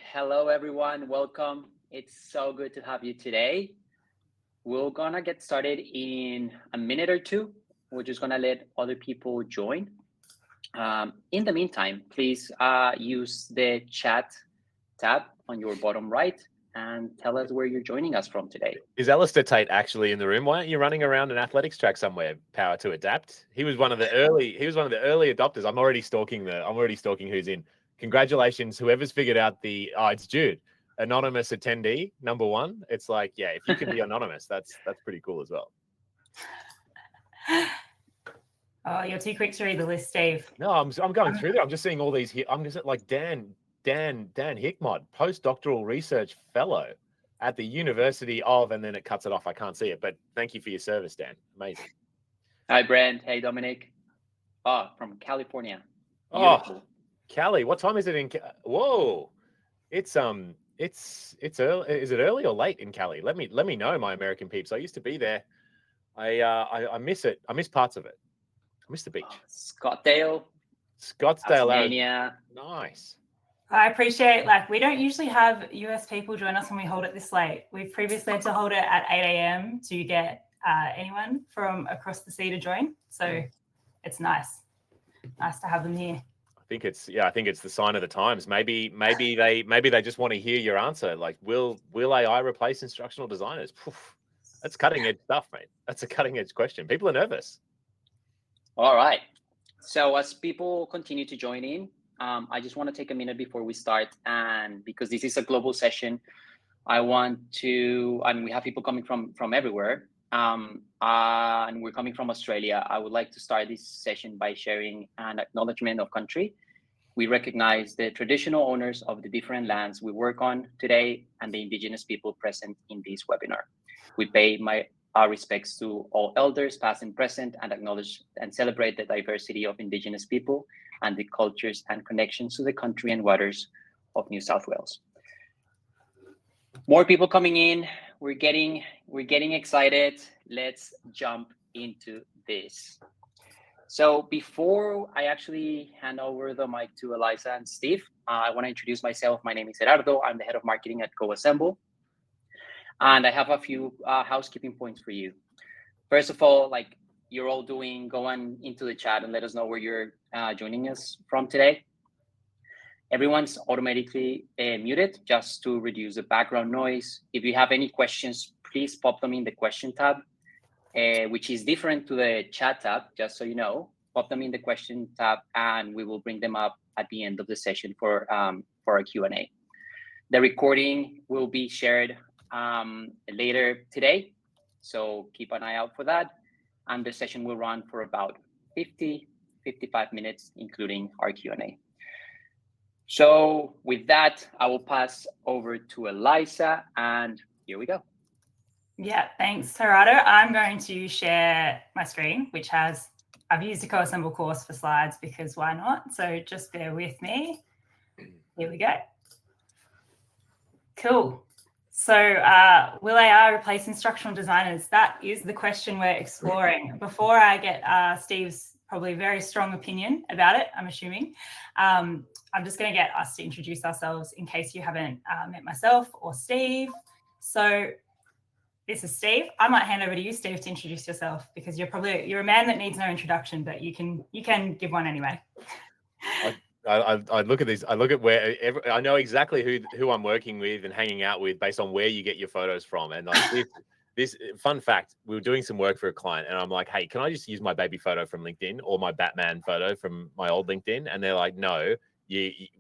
Hello, everyone. Welcome. It's so good to have you today. We're gonna get started in a minute or two. We're just gonna let other people join. In the meantime, please use the chat tab on your bottom right and tell us where you're joining us from today. Is Alistair Tate actually in the room? Why aren't you running around an athletics track somewhere? Power to adapt. He was one of the early adopters. I'm already stalking who's in. Congratulations, whoever's figured out it's Jude, anonymous attendee number one. It's like, yeah, if you can be anonymous, that's pretty cool as well. Oh, you're too quick to read the list, Steve. No, I'm going through there. I'm just seeing all these here. I'm just like Dan Hickmod, postdoctoral research fellow at the University of, and then it cuts it off. I can't see it, but thank you for your service, Dan. Amazing. Hi, Brent. Hey, Dominic. From California. Beautiful. Oh, Cali. What time is it in? Whoa, it's early. Is it early or late in Cali? Let me know, my American peeps. I used to be there. I miss it. I miss parts of it. I miss the beach. Scottsdale, Tasmania. Nice. I appreciate, we don't usually have US people join us when we hold it this late. We've previously had to hold it at 8 a.m. to get anyone from across the sea to join. So it's nice to have them here. I think it's the sign of the times. Maybe they just want to hear your answer. Like, will AI replace instructional designers? Poof, that's cutting edge stuff, mate. That's a cutting edge question. People are nervous. All right. So as people continue to join in, I just want to take a minute before we start. And because this is a global session, and we have people coming from everywhere, and we're coming from Australia. I would like to start this session by sharing an acknowledgement of country. We recognize the traditional owners of the different lands we work on today and the Indigenous people present in this webinar. We pay our respects to all elders, past and present, and acknowledge and celebrate the diversity of Indigenous people and the cultures and connections to the country and waters of New South Wales. More people coming in. We're getting excited. Let's jump into this. So before I actually hand over the mic to Eliza and Steve, I want to introduce myself. My name is Gerardo. I'm the head of marketing at Coassemble. And I have a few housekeeping points for you. First of all, you're all doing, go on into the chat and let us know where you're joining us from today. Everyone's automatically muted just to reduce the background noise. If you have any questions, please pop them in the question tab, which is different to the chat tab, just so you know. Pop them in the question tab and we will bring them up at the end of the session for a Q&A. The recording will be shared later today, so keep an eye out for that. And the session will run for about 55 minutes, including our Q&A. So with that, I will pass over to Eliza, and here we go. Yeah, thanks, Gerardo. I'm going to share my screen, I've used a Coassemble course for slides because why not? So just bear with me. Here we go. Cool. So will AI replace instructional designers? That is the question we're exploring. Before I get Steve's probably very strong opinion about it, I'm assuming, I'm just going to get us to introduce ourselves in case you haven't met myself or Steve. So this is Steve. I might hand over to you, Steve, to introduce yourself because you're a man that needs no introduction, but you can give one anyway. I look at this. I look at I know exactly who I'm working with and hanging out with based on where you get your photos from. And this fun fact, we were doing some work for a client, and I'm like, "Hey, can I just use my baby photo from LinkedIn or my Batman photo from my old LinkedIn?" And they're like, "No,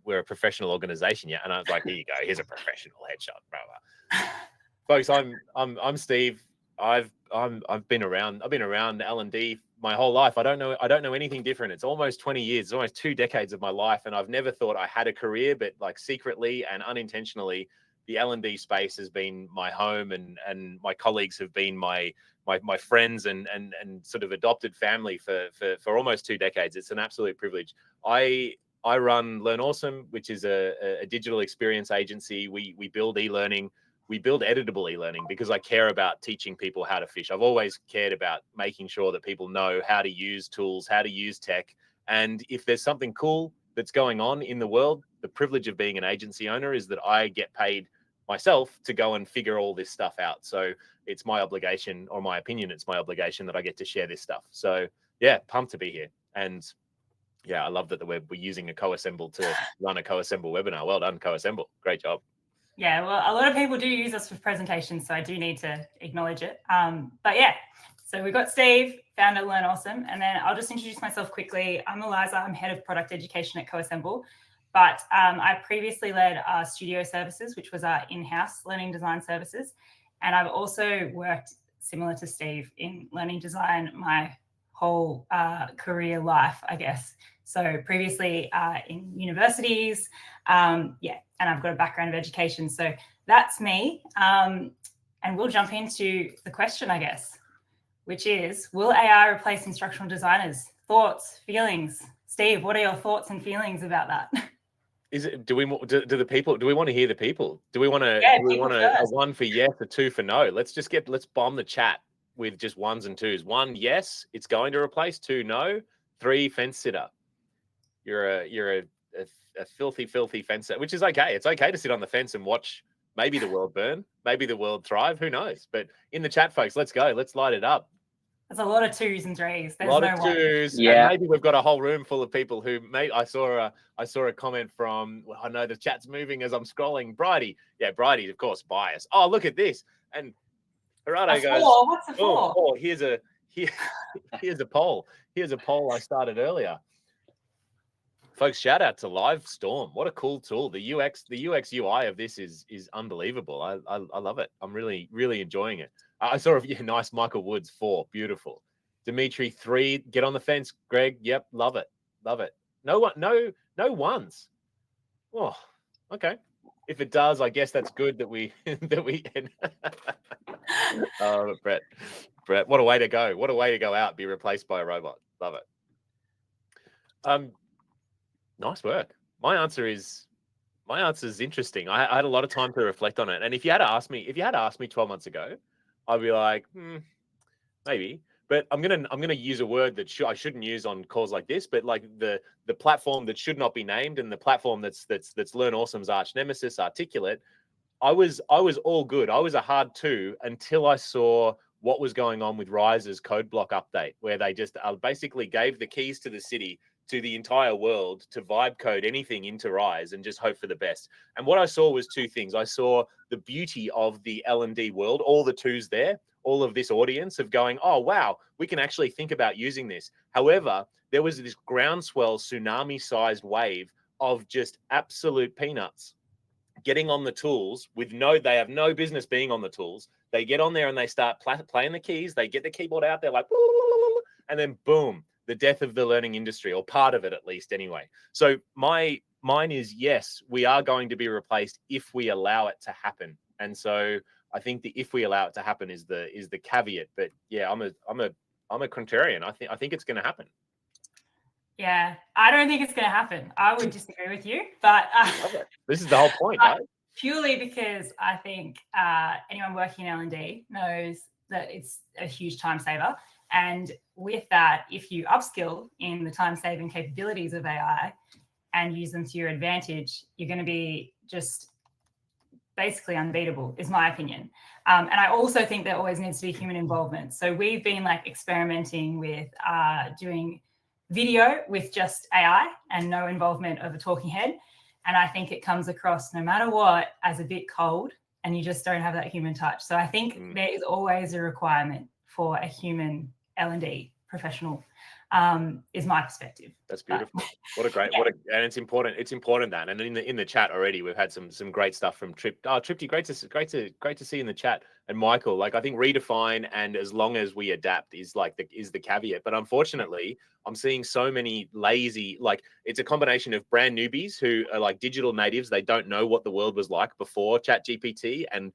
we're a professional organization, yeah." And I was like, "Here you go. Here's a professional headshot, brother." Folks, I'm Steve. I've been around L&D my whole life. I don't know anything different. It's almost 20 years. It's almost 2 decades of my life, and I've never thought I had a career, but secretly and unintentionally, the L&D space has been my home, and my colleagues have been my friends and sort of adopted family for almost 2 decades. It's an absolute privilege. I run Learn Awesome, which is a digital experience agency. We build e-learning. We build editable e-learning because I care about teaching people how to fish. I've always cared about making sure that people know how to use tools, how to use tech. And if there's something cool that's going on in the world, the privilege of being an agency owner is that I get paid myself to go and figure all this stuff out. So it's my obligation, or my opinion, it's my obligation that I get to share this stuff. So yeah, pumped to be here. And yeah, I love that we're using a Coassemble to run a Coassemble webinar. Well done, Coassemble. Great job. Yeah, well, a lot of people do use us for presentations, so I do need to acknowledge it. But yeah, so we've got Steve, founder Learn Awesome, and then I'll just introduce myself quickly. I'm Eliza, I'm head of product education at Coassemble, but I previously led our studio services, which was our in-house learning design services. And I've also worked, similar to Steve, in learning design my whole career life, I guess. So previously in universities, yeah, and I've got a background of education. So that's me. And we'll jump into the question, I guess, which is, will AI replace instructional designers? Thoughts, feelings? Steve, what are your thoughts and feelings about that? Is it? Do we want to hear the people? Do we want to? Yeah, do we want a first. 1 for yes, a 2 for no? Let's bomb the chat with just 1s and 2s. 1, yes, it's going to replace. 2, no. 3, fence sitter. You're a filthy fence sitter, which is okay. It's okay to sit on the fence and watch maybe the world burn, maybe the world thrive. Who knows? But in the chat, folks, let's go. Let's light it up. There's a lot of 2s and 3s. There's a lot no of 2s. Yeah. And maybe we've got a whole room full of people who I saw a comment from, well, I know the chat's moving as I'm scrolling. Bridie. Yeah, Bridie, of course, bias. Oh, look at this. And Gerardo goes, 4. What's a 4? Oh, here's a poll. Here's a poll I started earlier. Folks, shout out to Livestorm. What a cool tool. The UX UI of this is unbelievable. I love it. I'm really enjoying it. I saw a nice Michael Woods 4. Beautiful. Dimitri 3. Get on the fence. Greg. Yep. Love it. No 1s. Oh, okay. If it does, I guess that's good that we Oh, Brett, what a way to go. What a way to go out. Be replaced by a robot. Love it. Nice work. My answer is interesting. I had a lot of time to reflect on it. And if you had asked me 12 months ago, I'd be like, maybe. But I'm gonna use a word that I shouldn't use on calls like this. But like the platform that should not be named, and the platform that's Learn Awesome's arch nemesis, Articulate. I was all good. I was a hard 2 until I saw what was going on with Rise's code block update, where they just basically gave the keys to the city to the entire world to vibe code anything into Rise and just hope for the best. And what I saw was 2 things. I saw the beauty of the L&D world, all the 2s there, all of this audience of going, oh, wow, we can actually think about using this. However, there was this groundswell tsunami-sized wave of just absolute peanuts getting on the tools they have no business being on the tools. They get on there and they start playing the keys. They get the keyboard out. They're like, and then boom, the death of the learning industry, or part of it at least anyway. So mine is, yes, we are going to be replaced if we allow it to happen. And so I think the if we allow it to happen is the caveat. But yeah, I'm a contrarian. I think it's going to happen. Yeah, I don't think it's going to happen. I would disagree with you, but this is the whole point, right? Purely because I think anyone working in L&D knows that it's a huge time saver. And with that, if you upskill in the time-saving capabilities of AI and use them to your advantage, you're going to be just basically unbeatable, is my opinion. And I also think there always needs to be human involvement. So we've been like experimenting with doing video with just AI and no involvement of a talking head. And I think it comes across, no matter what, as a bit cold, and you just don't have that human touch. So I think there is always a requirement for a human L&D professional, is my perspective. That's beautiful. What a great, and it's important. It's important that, and in the chat already, we've had some great stuff from Trip. Oh, Tripty, great to see in the chat. And Michael, like, I think redefine and as long as we adapt is the caveat. But unfortunately, I'm seeing so many lazy, like, it's a combination of brand newbies who are like digital natives. They don't know what the world was like before ChatGPT, and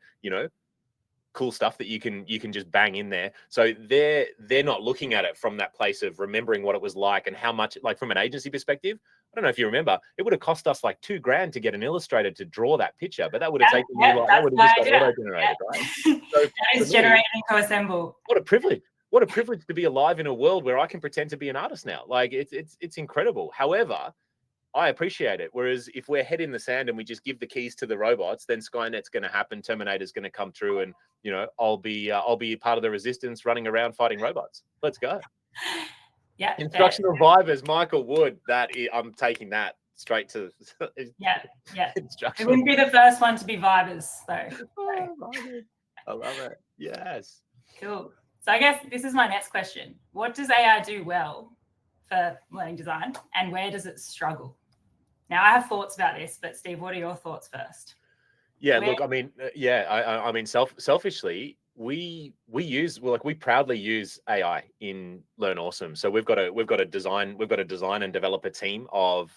cool stuff that you can just bang in there. So they're not looking at it from that place of remembering what it was like and how much, like, from an agency perspective. I don't know if you remember, it would have cost us like $2,000 to get an illustrator to draw that picture, but that would have taken you like, that would have just got auto-generated, right? So that is generated in Coassemble. What a privilege. What a privilege to be alive in a world where I can pretend to be an artist now. Like, it's incredible. However, I appreciate it. Whereas if we're head in the sand and we just give the keys to the robots, then Skynet's going to happen, Terminator's going to come through, and I'll be part of the resistance running around fighting robots. Let's go. Yeah. Instructional vibers, Michael Wood. I'm taking that straight to yeah. instructional. It wouldn't be the first one to be vibers though. I love it. Yes. Cool. So I guess this is my next question. What does AI do well for learning design, and where does it struggle? Now, I have thoughts about this, but Steve, what are your thoughts first? Yeah, look, I mean, I mean, selfishly, we proudly use AI in Learn Awesome. So we've got a design and develop a team of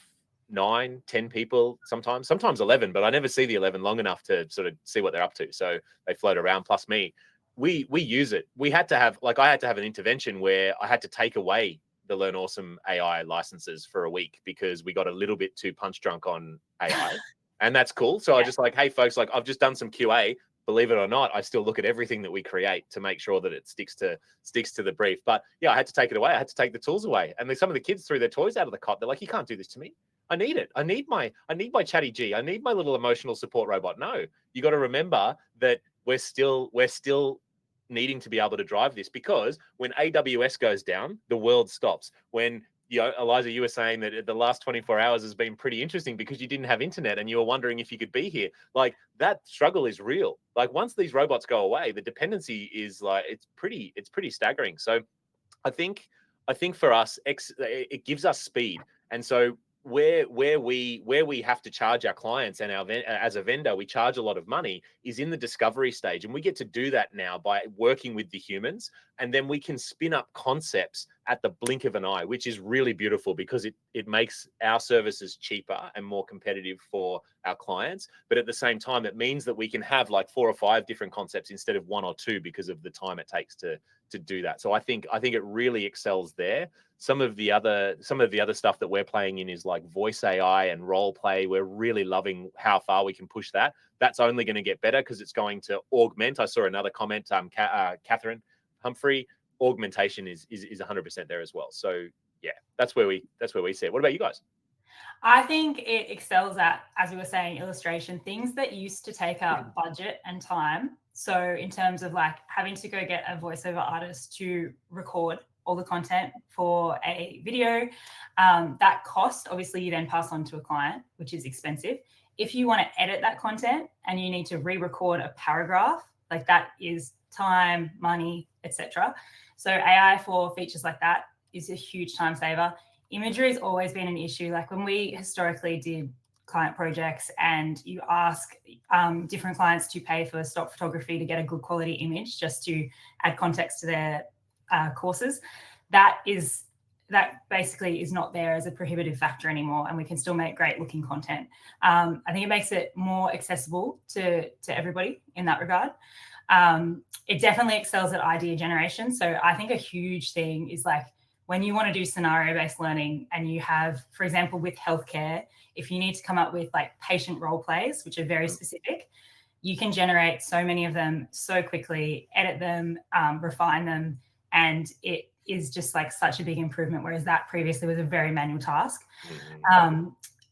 9, 10 people, sometimes 11, but I never see the 11 long enough to sort of see what they're up to. So they float around, plus me. We use it. I had to have an intervention where I had to take away the Learn Awesome AI licenses for a week because we got a little bit too punch drunk on AI. And that's cool. So I just hey folks, I've just done some QA. Believe it or not, I still look at everything that we create to make sure that it sticks to the brief. But yeah, I had to take it away. I had to take the tools away. And some of the kids threw their toys out of the cot. They're like, you can't do this to me. I need it. I need my chatty G. I need my little emotional support robot. No, you got to remember that we're still needing to be able to drive this, because when AWS goes down, the world stops. When Eliza, you were saying that the last 24 hours has been pretty interesting because you didn't have internet and you were wondering if you could be here. Like, that struggle is real. Like, once these robots go away, the dependency is it's pretty staggering. So I think for us, it gives us speed. And so where we have to charge our clients and as a vendor, we charge a lot of money, is in the discovery stage. And we get to do that now by working with the humans. And then we can spin up concepts at the blink of an eye, which is really beautiful because it makes our services cheaper and more competitive for our clients. But at the same time, it means that we can have 4 or 5 different concepts instead of 1 or 2 because of the time it takes to do that. So I think it really excels there. Some of the other stuff that we're playing in is like voice AI and role play. We're really loving how far we can push that. That's only going to get better because it's going to augment. I saw another comment, Catherine Humphrey. Augmentation is 100% there as well. So yeah, that's where we see it. What about you guys? I think it excels at, as we were saying, illustration, things that used to take up budget and time. So in terms of having to go get a voiceover artist to record all the content for a video, that cost, obviously you then pass on to a client, which is expensive. If you want to edit that content and you need to re-record a paragraph, that is time, money, etc. So AI for features like that is a huge time saver. Imagery has always been an issue. When we historically did client projects and you ask different clients to pay for stock photography to get a good quality image just to add context to their courses, that basically is not there as a prohibitive factor anymore, and we can still make great looking content. I think it makes it more accessible to everybody in that regard. It definitely excels at idea generation. So I think a huge thing is when you want to do scenario-based learning and you have, for example, with healthcare, if you need to come up with patient role plays, which are very specific, you can generate so many of them so quickly, edit them, refine them, and it is just such a big improvement, whereas that previously was a very manual task.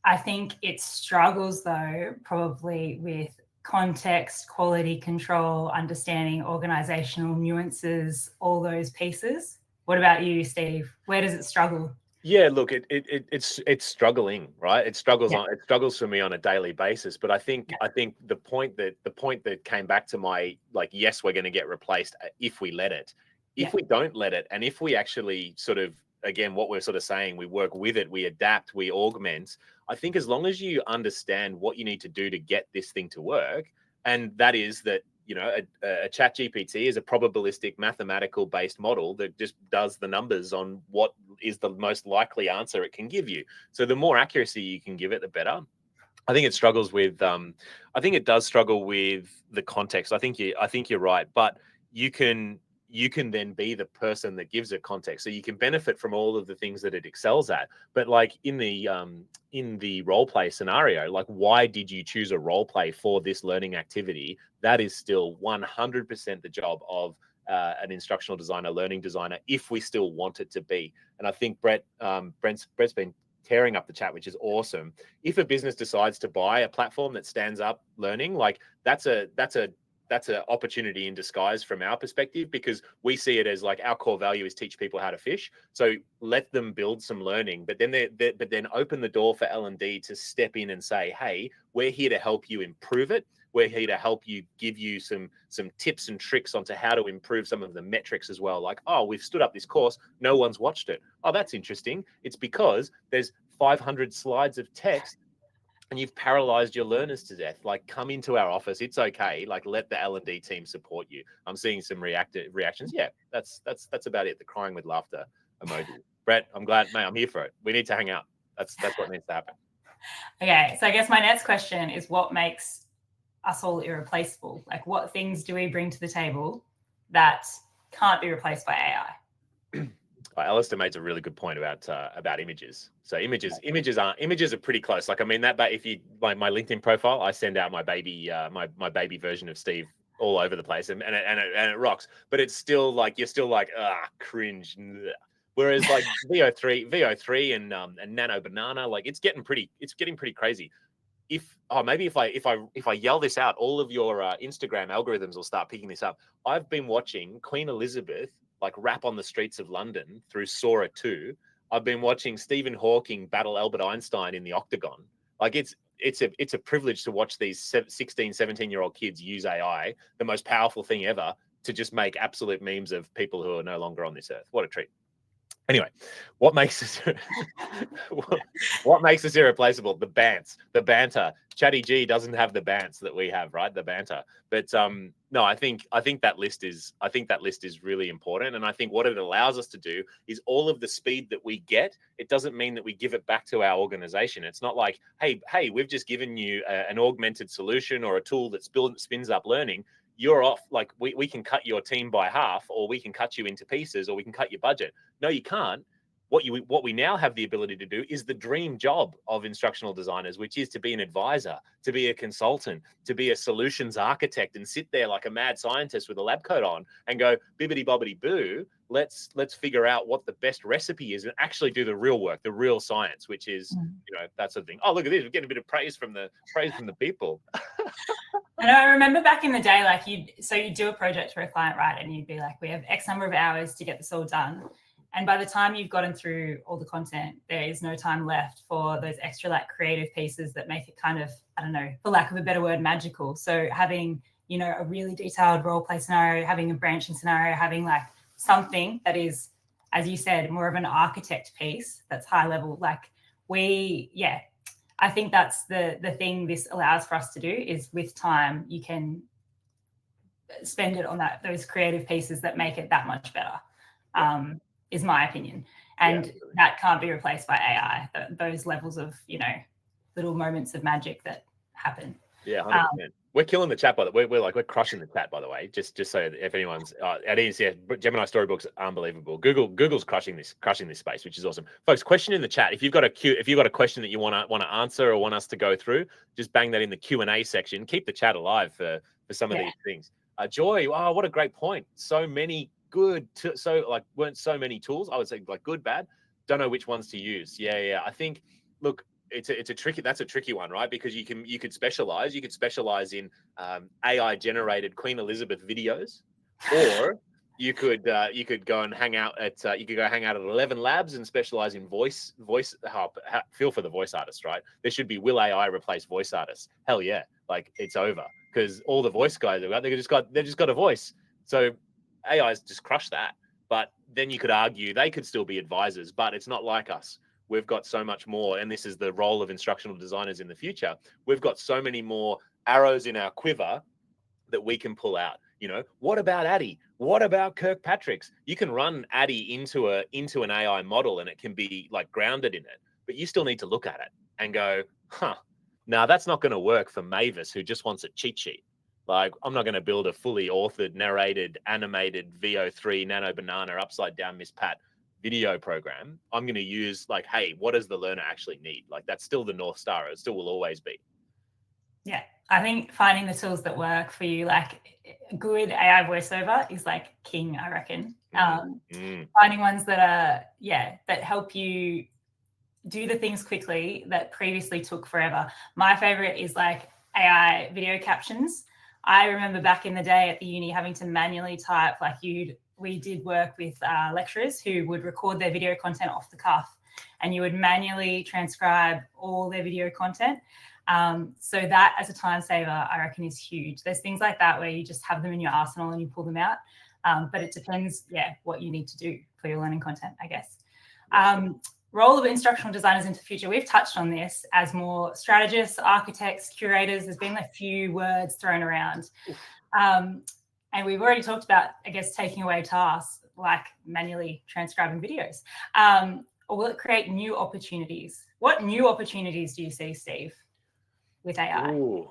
I think it struggles though, probably with context, quality control, understanding organizational nuances, all those pieces. What about you, Steve? Where does it struggle? Yeah, look, it's struggling, right? It struggles for me on a daily basis. But I think the point that came back to my yes, we're going to get replaced if we let it. If we don't let it, and if we actually sort of, again, what we're sort of saying, we work with it, we adapt, we augment. I think as long as you understand what you need to do to get this thing to work, and that is that, a chat GPT is a probabilistic mathematical based model that just does the numbers on what is the most likely answer it can give you. So the more accuracy you can give it, the better. I think it struggles with, I think it does struggle with the context. I think you're right, but you can then be the person that gives it context. So you can benefit from all of the things that it excels at. But in the role play scenario, why did you choose a role play for this learning activity? That is still 100% the job of an instructional designer, learning designer, if we still want it to be. And I think Brett's been tearing up the chat, which is awesome. If a business decides to buy a platform that stands up learning, like that's an opportunity in disguise from our perspective, because we see it as like our core value is teach people how to fish. So let them build some learning, but then open the door for L&D to step in and say, hey, we're here to help you improve it. We're here to help you, give you some tips and tricks onto how to improve some of the metrics as well. Like, oh, we've stood up this course, no one's watched it. Oh, that's interesting. It's because there's 500 slides of text and you've paralyzed your learners to death. Like, come into our office. It's okay. Like, let the L&D team support you. I'm seeing some reactions. Yeah, that's about it. The crying with laughter emoji. Brett, I'm glad, mate. I'm here for it. We need to hang out. That's what needs to happen. Okay, so I guess my next question is, what makes us all irreplaceable? Like, what things do we bring to the table that can't be replaced by AI? Alistair made a really good point about images. So images are pretty close. Like, I mean, that, but if you like my LinkedIn profile, I send out my baby my baby version of Steve all over the place, and it rocks. But it's still like, you're still like, cringe. Whereas like VO3 and Nano Banana, like it's getting pretty crazy. If I yell this out, all of your Instagram algorithms will start picking this up. I've been watching Queen Elizabeth like rap on the streets of London through Sora 2. I've been watching Stephen Hawking battle Albert Einstein in the Octagon. Like, it's a privilege to watch these 16, 17-year-old kids use AI, the most powerful thing ever, to just make absolute memes of people who are no longer on this earth. What a treat. Anyway, what makes us irreplaceable? The banter. Chatty G doesn't have the bants that we have, right? The banter. But no, I think that list is really important. And I think what it allows us to do is, all of the speed that we get, it doesn't mean that we give it back to our organization. It's not like, hey, we've just given you an augmented solution or a tool that spins up learning. You're off. Like, we can cut your team by half, or we can cut you into pieces, or we can cut your budget. No, you can't. What we now have the ability to do is the dream job of instructional designers, which is to be an advisor, to be a consultant, to be a solutions architect, and sit there like a mad scientist with a lab coat on and go, bibbity bobbity boo, let's figure out what the best recipe is and actually do the real work, the real science, which is, that sort of thing. Oh, look at this, we're getting a bit of praise from the people. And I remember back in the day, like you'd do a project for a client, right? And you'd be like, we have X number of hours to get this all done. And by the time you've gotten through all the content, there is no time left for those extra like creative pieces that make it kind of, I don't know, for lack of a better word, magical. So having, a really detailed role play scenario, having a branching scenario, having like something that is, as you said, more of an architect piece that's high level. Like I think that's the thing this allows for us to do, is with time, you can spend it on those creative pieces that make it that much better. Is my opinion. And that can't be replaced by AI, those levels of, little moments of magic that happen. Yeah, 100%. We're killing the chat, by the way. We're crushing the chat, by the way. Just so if anyone's at ENCF, Gemini Storybooks, unbelievable. Google's crushing this space, which is awesome. Folks, question in the chat. If you've got a question that you want to answer or want us to go through, just bang that in the Q&A section. Keep the chat alive for some of these things. Joy, wow, what a great point. So many good, weren't so many tools. I would say like good, bad. Don't know which ones to use. Yeah. I think, look, that's a tricky one, right? Because you could specialize. You could specialize in AI generated Queen Elizabeth videos, or you could go and hang out at 11 Labs and specialize in voice. Feel for the voice artists, right? There should be, will AI replace voice artists? Hell yeah! Like, it's over, because all the voice guys they've just got a voice. So AI's just crushed that. But then you could argue they could still be advisors, but it's not like us. We've got so much more, and this is the role of instructional designers in the future. We've got so many more arrows in our quiver that we can pull out. What about Addy? What about Kirkpatrick's? You can run Addy into an AI model, and it can be like grounded in it, but you still need to look at it and go, now that's not going to work for Mavis, who just wants a cheat sheet. Like, I'm not going to build a fully authored, narrated, animated VO3 Nano Banana upside down Miss Pat video program. I'm going to use like, hey, what does the learner actually need? Like, that's still the North Star. It still will always be. Yeah, I think finding the tools that work for you, like good AI voiceover is like king, I reckon. Finding ones that are, that help you do the things quickly that previously took forever. My favorite is like AI video captions. I remember back in the day at the uni having to manually type, like we did work with lecturers who would record their video content off the cuff, and you would manually transcribe all their video content. So that as a time saver, I reckon is huge. There's things like that where you just have them in your arsenal and you pull them out. But it depends, what you need to do for your learning content, I guess. Role of instructional designers into the future. We've touched on this as more strategists, architects, curators. There's been a few words thrown around. And we've already talked about, I guess, taking away tasks like manually transcribing videos. Or will it create new opportunities? What new opportunities do you see, Steve, with AI? Ooh.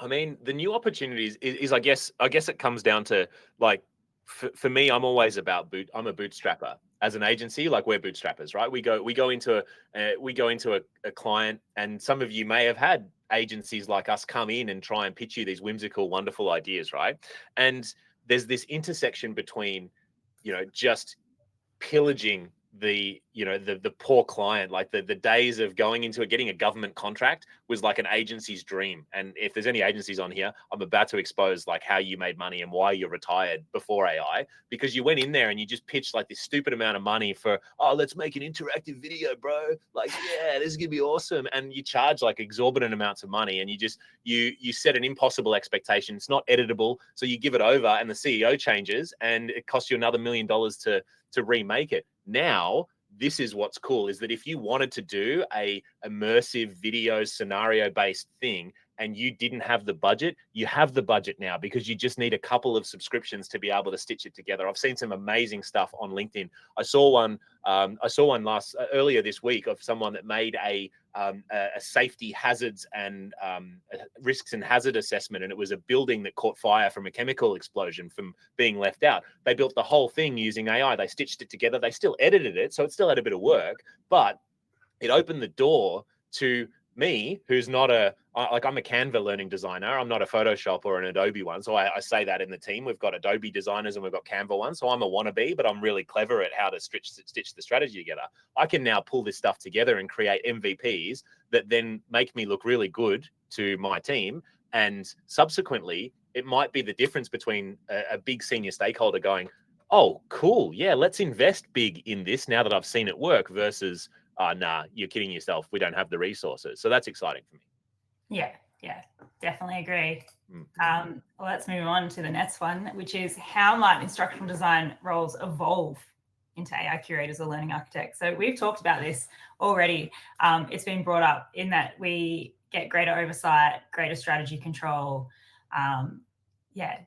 I mean, the new opportunities is I guess it comes down to, like, for me, I'm always about I'm a bootstrapper. As an agency, like, we're bootstrappers, right? We go into a client, and some of you may have had agencies like us come in and try and pitch you these whimsical, wonderful ideas, right? And there's this intersection between, just pillaging the poor client. Like, the days of going into getting a government contract was like an agency's dream. And if there's any agencies on here, I'm about to expose like how you made money and why you're retired before AI, because you went in there and you just pitched like this stupid amount of money for, oh, let's make an interactive video, bro. Like, yeah, this is gonna be awesome. And you charge like exorbitant amounts of money, and you set an impossible expectation. It's not editable, so you give it over and the CEO changes and it costs you another $1 million to remake it. Now, this is what's cool, is that if you wanted to do a immersive video scenario based thing and you didn't have the budget, you have the budget now, because you just need a couple of subscriptions to be able to stitch it together. I've seen some amazing stuff on LinkedIn. I saw one earlier this week of someone that made a safety hazards and risks and hazard assessment, and it was a building that caught fire from a chemical explosion from being left out. They built the whole thing using AI. They stitched it together. They still edited it, so it still had a bit of work, but it opened the door to me, who's not I'm a Canva learning designer. I'm not a Photoshop or an Adobe one. So I say that in the team. We've got Adobe designers and we've got Canva ones. So I'm a wannabe, but I'm really clever at how to stitch the strategy together. I can now pull this stuff together and create MVPs that then make me look really good to my team. And subsequently, it might be the difference between a big senior stakeholder going, oh, cool. Yeah, let's invest big in this now that I've seen it work, versus, nah, you're kidding yourself. We don't have the resources. So that's exciting for me. Yeah, definitely agree. Well, let's move on to the next one, which is, how might instructional design roles evolve into AI curators or learning architects? So we've talked about this already. It's been brought up in that we get greater oversight, greater strategy control.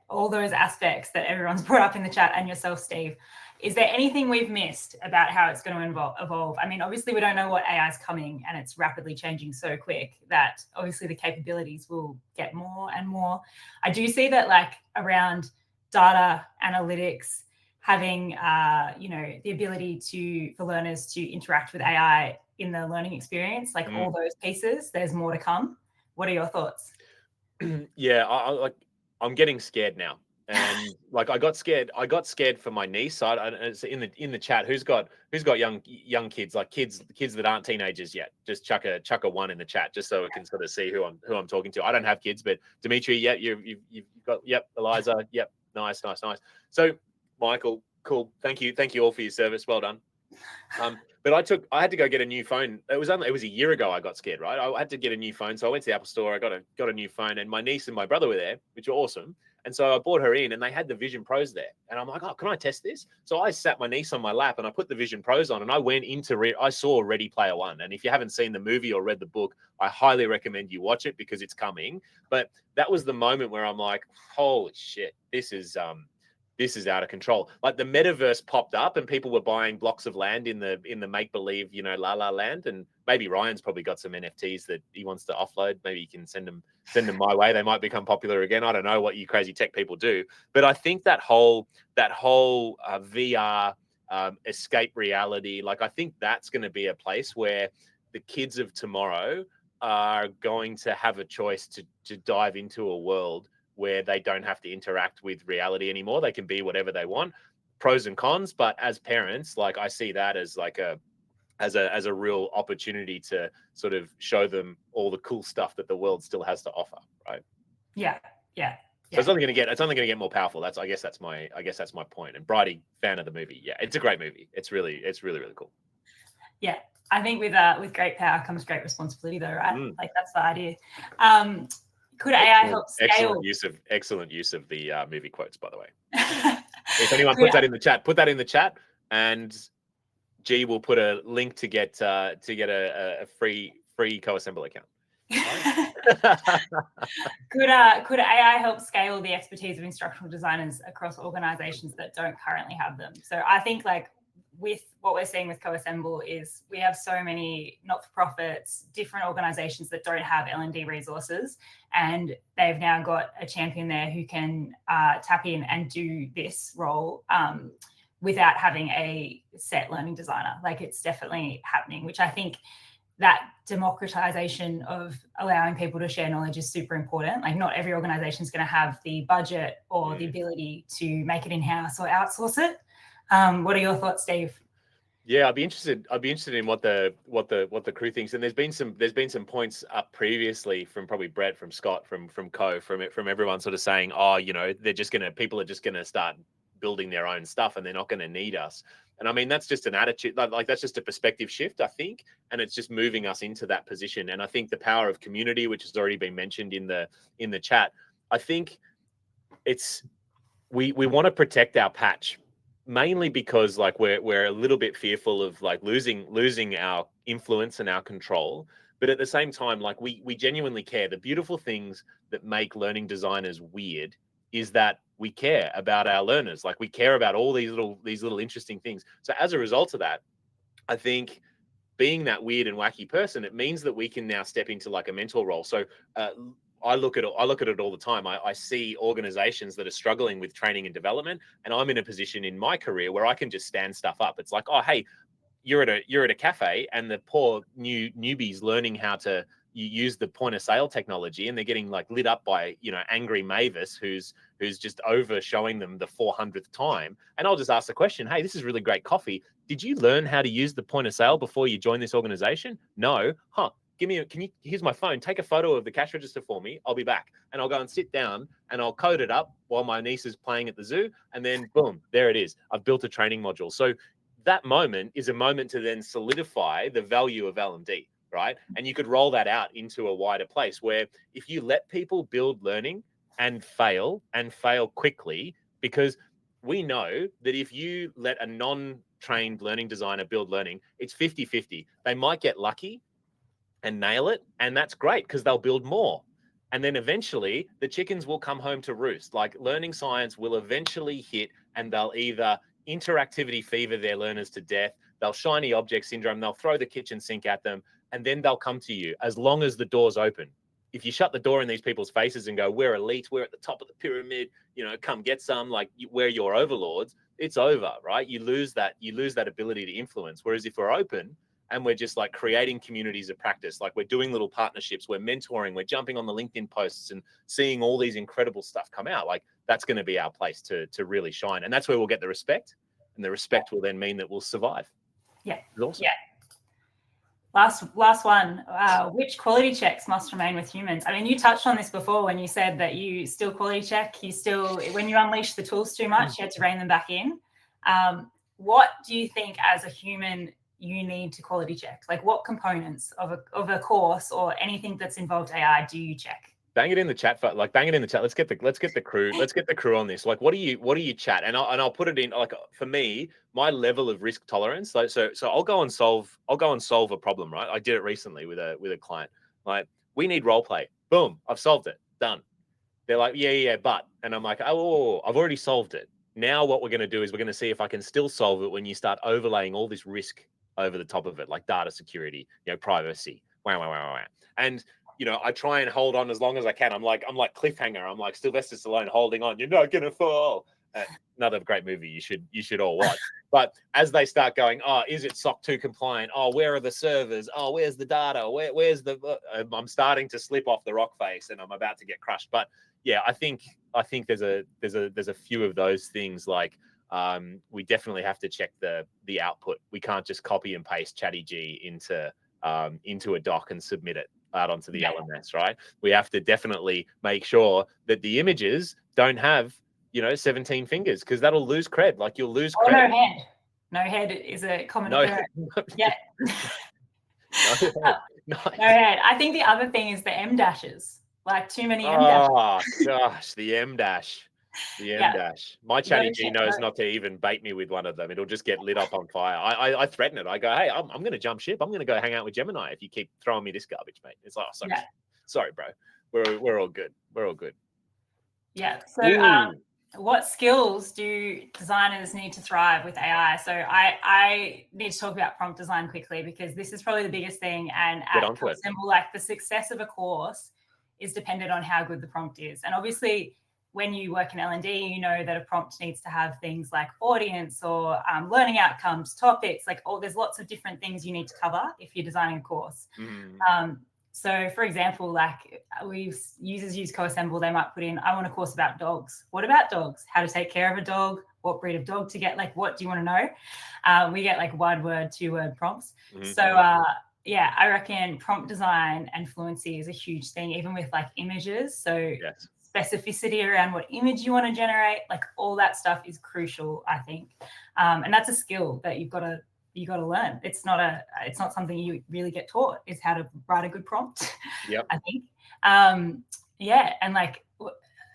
All those aspects that everyone's brought up in the chat, and yourself, Steve. Is there anything we've missed about how it's going to evolve? I mean, obviously, we don't know what AI is coming, and it's rapidly changing so quick that obviously the capabilities will get more and more. I do see that, like, around data analytics, having the ability for learners to interact with AI in the learning experience, like all those pieces, there's more to come. What are your thoughts? Yeah, I'm getting scared now. And like, I got scared for my niece. It's in the chat, who's got young kids, like kids that aren't teenagers yet. Just chuck a one in the chat, just so we can sort of see who I'm talking to. I don't have kids, but Dimitri, yeah, you've got, yep, Eliza, yep, nice. So Michael, cool. Thank you all for your service. Well done. But I had to go get a new phone. It was a year ago I got scared, right? I had to get a new phone. So I went to the Apple store, I got a new phone, and my niece and my brother were there, which were awesome. And so I brought her in, and they had the Vision Pros there. And I'm like, oh, can I test this? So I sat my niece on my lap and I put the Vision Pros on, and I went into I saw Ready Player One. And if you haven't seen the movie or read the book, I highly recommend you watch it, because it's coming. But that was the moment where I'm like, holy shit, this is out of control. Like, the metaverse popped up and people were buying blocks of land in the make-believe, La La Land. And maybe Ryan's probably got some NFTs that he wants to offload. Maybe you can send them my way. They might become popular again. I don't know what you crazy tech people do, but I think that whole VR escape reality, like, I think that's going to be a place where the kids of tomorrow are going to have a choice to dive into a world where they don't have to interact with reality anymore. They can be whatever they want. Pros and cons, but as parents, like, I see that as like a as a real opportunity to sort of show them all the cool stuff that the world still has to offer, right? Yeah. So it's only going to get more powerful. I guess that's my point. And Bridie, fan of the movie. Yeah, it's a great movie. It's really cool. Yeah, I think with great power comes great responsibility, though, right? Like that's the idea. Could AI help scale? Excellent use of the movie quotes, by the way. If anyone puts that in the chat, put that in the chat, and G will put a link to get a free Coassemble account. Could AI help scale the expertise of instructional designers across organizations that don't currently have them? So I think like with what we're seeing with Coassemble is we have so many not-for-profits, different organizations that don't have L&D resources, and they've now got a champion there who can tap in and do this role without having a set learning designer. Like it's definitely happening, which I think that democratization of allowing people to share knowledge is super important. Like not every organization is going to have the budget or the ability to make it in-house or outsource it. What are your thoughts, Steve? Yeah, I'd be interested in what the crew thinks. And there's been some points up previously from probably Brett, from Scott, from everyone sort of saying, oh, you know, people are just gonna start building their own stuff and they're not going to need us. And I mean, that's just an attitude, like that's just a perspective shift, I think. And it's just moving us into that position. And I think the power of community, which has already been mentioned in the chat, I think we want to protect our patch, mainly because like we're a little bit fearful of like losing our influence and our control. But at the same time, like we genuinely care. The beautiful things that make learning designers weird is that we care about our learners. Like we care about all these little interesting things. So as a result of that, I think being that weird and wacky person, it means that we can now step into like a mentor role. So I look at it all the time. I see organizations that are struggling with training and development, and I'm in a position in my career where I can just stand stuff up. It's like, oh, hey, you're at a cafe, and the poor newbies learning how to use the point of sale technology, and they're getting like lit up by, you know, angry Mavis who's just over showing them the 400th time. And I'll just ask the question, hey, this is really great coffee. Did you learn how to use the point of sale before you joined this organization? No. Huh. Here's my phone. Take a photo of the cash register for me. I'll be back. And I'll go and sit down and I'll code it up while my niece is playing at the zoo. And then boom, there it is. I've built a training module. So that moment is a moment to then solidify the value of L&D, right? And you could roll that out into a wider place where if you let people build learning and fail quickly, because we know that if you let a non-trained learning designer build learning, it's 50-50. They might get lucky and nail it, and that's great because they'll build more. And then eventually the chickens will come home to roost. Like learning science will eventually hit, and they'll either interactivity fever their learners to death, they'll shiny object syndrome, they'll throw the kitchen sink at them, and then they'll come to you as long as the door's open. If you shut the door in these people's faces and go, we're elite, we're at the top of the pyramid, you know, come get some, like we're your overlords, it's over, right? You lose that ability to influence. Whereas if we're open and we're just like creating communities of practice, like we're doing little partnerships, we're mentoring, we're jumping on the LinkedIn posts and seeing all these incredible stuff come out, like that's going to be our place to really shine. And that's where we'll get the respect, and the respect will then mean that we'll survive. Yeah. Awesome. Yeah. Last one. Which quality checks must remain with humans? I mean, you touched on this before when you said that you still quality check. When you unleash the tools too much, you had to rein them back in. What do you think as a human you need to quality check? Like what components of a course or anything that's involved AI do you check? Bang it in the chat. Bang it in the chat. Let's get the crew on this. Like, what do you chat? And I'll put it in. Like for me, my level of risk tolerance. So I'll go and solve a problem. Right. I did it recently with a client. Like, we need role play. Boom. I've solved it. Done. They're like, yeah, but. And I'm like, oh, I've already solved it. Now what we're going to do is we're going to see if I can still solve it when you start overlaying all this risk over the top of it, like data security, you know, privacy. Wow. And you know, I try and hold on as long as I can. I'm like cliffhanger. I'm like Sylvester Stallone holding on. You're not gonna fall. Another great movie you should all watch. But as they start going, oh, is it SOC 2 compliant? Oh, where are the servers? Oh, where's the data? Where's the? I'm starting to slip off the rock face, and I'm about to get crushed. But yeah, I think there's a few of those things. Like we definitely have to check the output. We can't just copy and paste ChatGPT into a doc and submit it out onto the LMS, right? We have to definitely make sure that the images don't have, 17 fingers, because that'll lose cred. Like, you'll lose cred. No head. No head is a common occurrence. Yeah. No head. No head. I think the other thing is the M dashes. Like, too many M dashes. Oh gosh, the M dash. The M dash. My ChatGPT knows not to even bait me with one of them. It'll just get lit up on fire. I threaten it. I go, hey, I'm going to jump ship. I'm going to go hang out with Gemini if you keep throwing me this garbage, mate. It's like, oh, sorry, bro. We're all good. We're all good. Yeah. So what skills do designers need to thrive with AI? So I need to talk about prompt design quickly, because this is probably the biggest thing. And at Coassemble, like, the success of a course is dependent on how good the prompt is. And obviously, when you work in L&D, you know that a prompt needs to have things like audience or learning outcomes, topics, like, there's lots of different things you need to cover if you're designing a course. So, for example, like, users use Coassemble, they might put in, I want a course about dogs. What about dogs? How to take care of a dog? What breed of dog to get? Like, what do you want to know? We get like 1-word, 2-word prompts. So, I reckon prompt design and fluency is a huge thing, even with like images. So specificity around what image you want to generate, like, all that stuff is crucial, I think. And that's a skill that you've got to learn. It's not something you really get taught, is how to write a good prompt. I think. And like,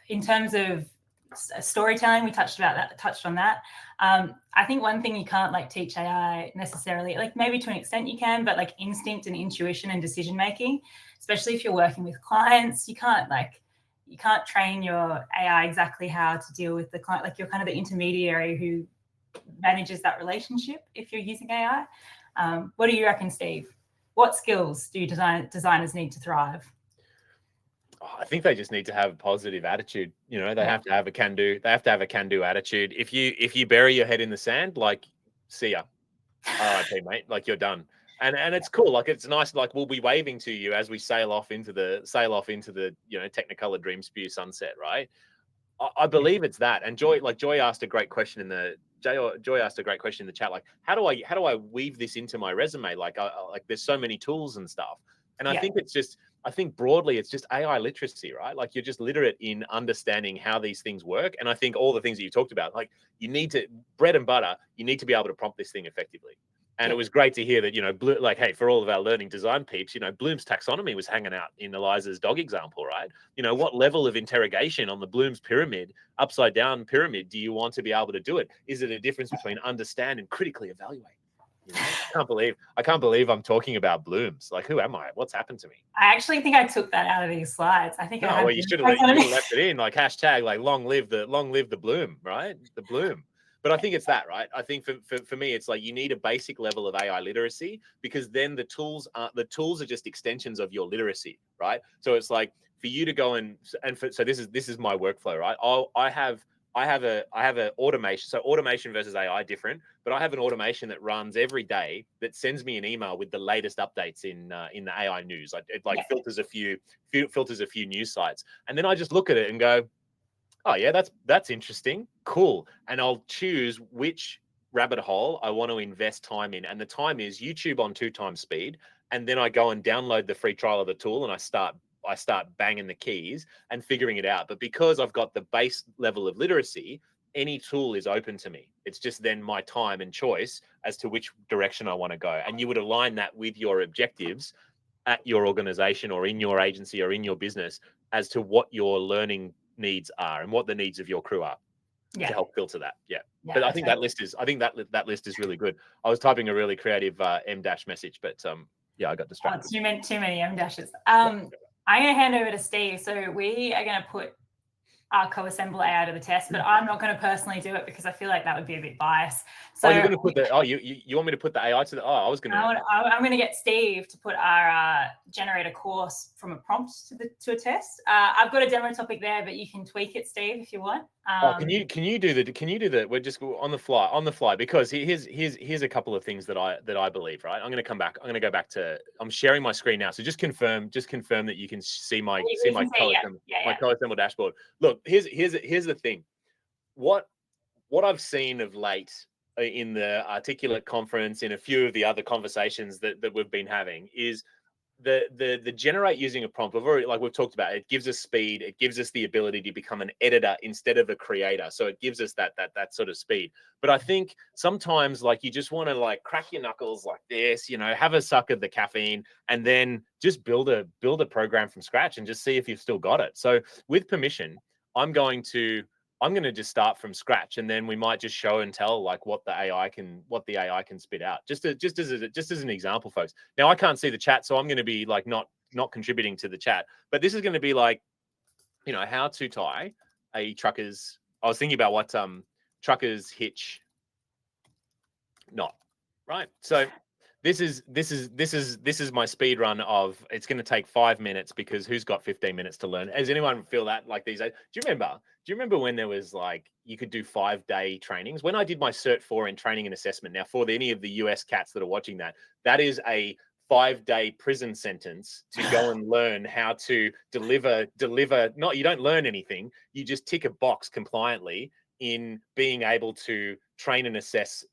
in terms of storytelling, we touched on that. I think one thing you can't like teach AI necessarily, like, maybe to an extent you can, but like instinct and intuition and decision making, especially if you're working with clients, you can't train your AI exactly how to deal with the client. Like, you're kind of the intermediary who manages that relationship if you're using AI. What do you reckon, Steve? What skills do designers need to thrive? I think they just need to have a positive attitude. They have to have a can-do. They have to have a can-do attitude. If you bury your head in the sand, like, see ya, RIP, mate. Like, you're done. And it's cool. Like, it's nice. Like, we'll be waving to you as we sail off into the Technicolor dream spew sunset, right? I believe it's that. And Joy asked a great question in the chat. Like, how do I weave this into my resume? Like, there's so many tools and stuff. And I think broadly, it's just AI literacy, right? Like, you're just literate in understanding how these things work. And I think all the things that you talked about, like, you need to, bread and butter, you need to be able to prompt this thing effectively. And it was great to hear that, hey, for all of our learning design peeps, Bloom's taxonomy was hanging out in Eliza's dog example, right? What level of interrogation on the Bloom's pyramid, upside down pyramid, do you want to be able to do it? Is it a difference between understand and critically evaluate? I can't believe I'm talking about Bloom's. Like, who am I? What's happened to me? I actually think I took that out of these slides. I think you should have left it in. Like, hashtag, like, long live the Bloom, right? The Bloom. But I think it's that, right? I think for me, it's like, you need a basic level of AI literacy, because then the tools are just extensions of your literacy, right? So it's like, for you to go so this is my workflow, right? I have a automation. So automation versus AI different, but I have an automation that runs every day that sends me an email with the latest updates in the AI news. It filters a few news sites, and then I just look at it and go, oh yeah, that's interesting, cool. And I'll choose which rabbit hole I want to invest time in. And the time is YouTube on 2x speed. And then I go and download the free trial of the tool, and I start banging the keys and figuring it out. But because I've got the base level of literacy, any tool is open to me. It's just then my time and choice as to which direction I want to go. And you would align that with your objectives at your organization or in your agency or in your business as to what your learning needs are and what the needs of your crew are to help filter that. But I think that list is really good. I was typing a really creative M dash message, but I got distracted. Too many M dashes. I'm going to hand over to Steve. So we are going to put our Coassemble AI to the test, but I'm not going to personally do it because I feel like that would be a bit biased. So you're going to put you want me to put the AI to the, I'm going to get Steve to put our generate a course from a prompt to a test. I've got a demo topic there, but you can tweak it, Steve, if you want. Can you do the we're just on the fly, because here's a couple of things that I believe, right? I'm going to go back to, I'm sharing my screen now. So just confirm that you can see my Coassemble dashboard. Look, here's the thing. What what I've seen of late in the Articulate conference, in a few of the other conversations that we've been having, is the generate using a prompt. We've talked about, it gives us speed, it gives us the ability to become an editor instead of a creator, so it gives us that sort of speed. But I think sometimes, like, you just want to, like, crack your knuckles like this, you know, have a suck of the caffeine, and then just build a program from scratch and just see if you've still got it. So with permission, I'm going to just start from scratch, and then we might just show and tell, like, what the AI can spit out. Just as an example, folks. Now I can't see the chat, so I'm going to be like not contributing to the chat. But this is going to be like, you know, how to tie a trucker's. I was thinking about what trucker's hitch knot, right? So this is my speed run of, it's going to take 5 minutes, because who's got 15 minutes to learn? Does anyone feel that like these days? Do you remember when there was, like, you could do 5-day trainings? When I did my Cert 4 in training and assessment, now for any of the US cats that are watching that is a 5-day prison sentence to go and learn how to deliver. Not, you don't learn anything. You just tick a box compliantly in being able to train and assess